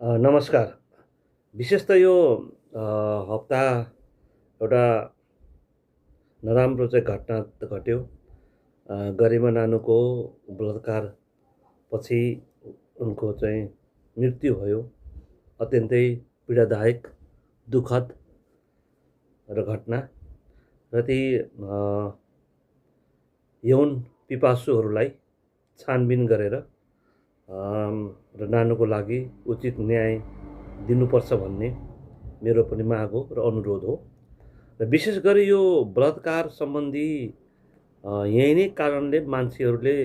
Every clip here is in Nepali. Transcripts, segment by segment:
नमस्कार। विशेष त यो हप्ता एउटा नराम्रो चाहिँ घटना घट्यो। गरिमा नानुको बलात्कारपछि उनको चाहिँ मृत्यु भयो। अत्यन्तै पीडादायक, दुःखद र घटना र ती यौन पिपासुहरूलाई छानबिन गरेर र नानुको लागि उचित न्याय दिनुपर्छ भन्ने मेरो पनि माग हो र अनुरोध हो। र विशेष गरी यो बलात्कार सम्बन्धी यही नै कारणले मान्छेहरूले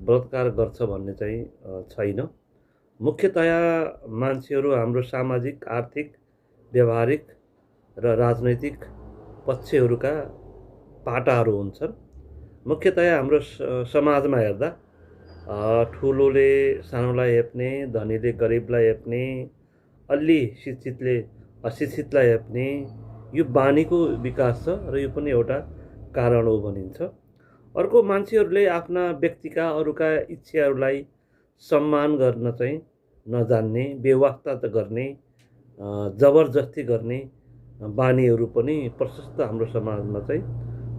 बलात्कार गर्छ भन्ने चाहिँ छैन। मुख्यतया मान्छेहरू हाम्रो सामाजिक, आर्थिक, व्यावहारिक र राजनैतिक पक्षहरूका पाटाहरू हुन्छन्। मुख्यतया हाम्रो समाजमा हेर्दा ठुलोले सानोलाई हेप्ने, धनीले गरिबलाई हेप्ने, अलि शिक्षितले अशिक्षितलाई हेप्ने यो बानीको विकास छ र यो पनि एउटा कारण हो भनिन्छ। अर्को, मान्छेहरूले आफ्ना व्यक्तिका अरूका इच्छाहरूलाई सम्मान गर्न चाहिँ नजान्ने, बेवास्ता गर्ने, जबरजस्ती गर्ने बानीहरू पनि प्रशस्त हाम्रो समाजमा चाहिँ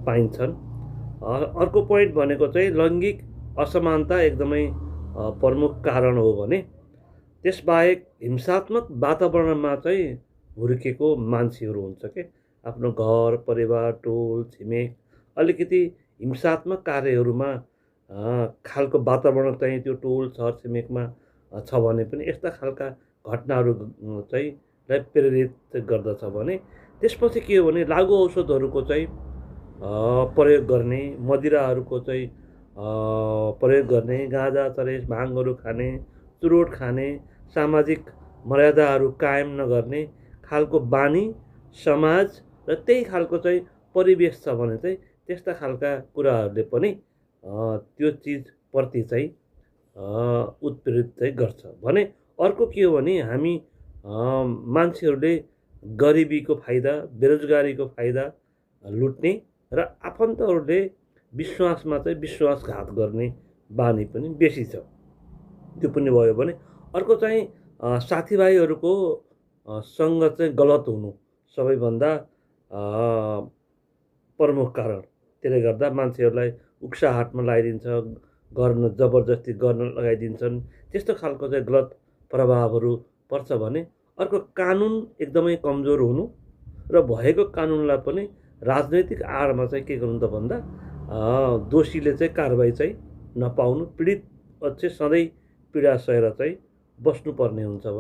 पाइन्छन्। अर्को पोइन्ट भनेको चाहिँ लैङ्गिक असमानता एकदमै प्रमुख कारण हो भने त्यसबाहेक हिंसात्मक वातावरणमा चाहिँ हुर्केको मान्छेहरू हुन्छ के आफ्नो घर परिवार टोल छिमेक अलिकति हिंसात्मक कार्यहरूमा खालको वातावरण चाहिँ त्यो टोल छर छिमेकमा छ भने पनि यस्ता खालका घटनाहरू चाहिँ लाई प्रेरित गर्दछ भने त्यसपछि के हो भने लागु औषधहरूको चाहिँ प्रयोग गर्ने, मदिराहरूको चाहिँ प्रयोग गर्ने, गाँजा चरेस भाङहरू खाने, चुरोट खाने, सामाजिक मर्यादाहरू कायम नगर्ने खालको बानी समाज र त्यही खालको चाहिँ परिवेश छ भने चाहिँ त्यस्ता खालका कुराहरूले पनि त्यो चिजप्रति चाहिँ उत्प्रेरित चाहिँ गर्छ भने। अर्को के हो भने हामी मान्छेहरूले गरिबीको फाइदा, बेरोजगारीको फाइदा लुट्ने र आफन्तहरूले विश्वासमा चाहिँ विश्वासघात गर्ने बानी पनि बेसी छ। त्यो पनि भयो भने अर्को चाहिँ साथीभाइहरूको सङ्गत चाहिँ गलत हुनु सबैभन्दा प्रमुख कारण। त्यसले गर्दा मान्छेहरूलाई उक्साहाटमा लगाइदिन्छ, गर्न जबरजस्ती गर्न लगाइदिन्छन्। त्यस्तो खालको चाहिँ गलत प्रभावहरू पर्छ भने अर्को, कानुन एकदमै कमजोर हुनु र भएको कानुनलाई पनि राजनैतिक आडमा चाहिँ के गर्नु त भन्दा दोषीले चाहिँ कारबाही चाहिँ नपाउनु, पीडित चाहिँ सधैँ पीडा सहेर चाहिँ बस्नुपर्ने हुन्छ।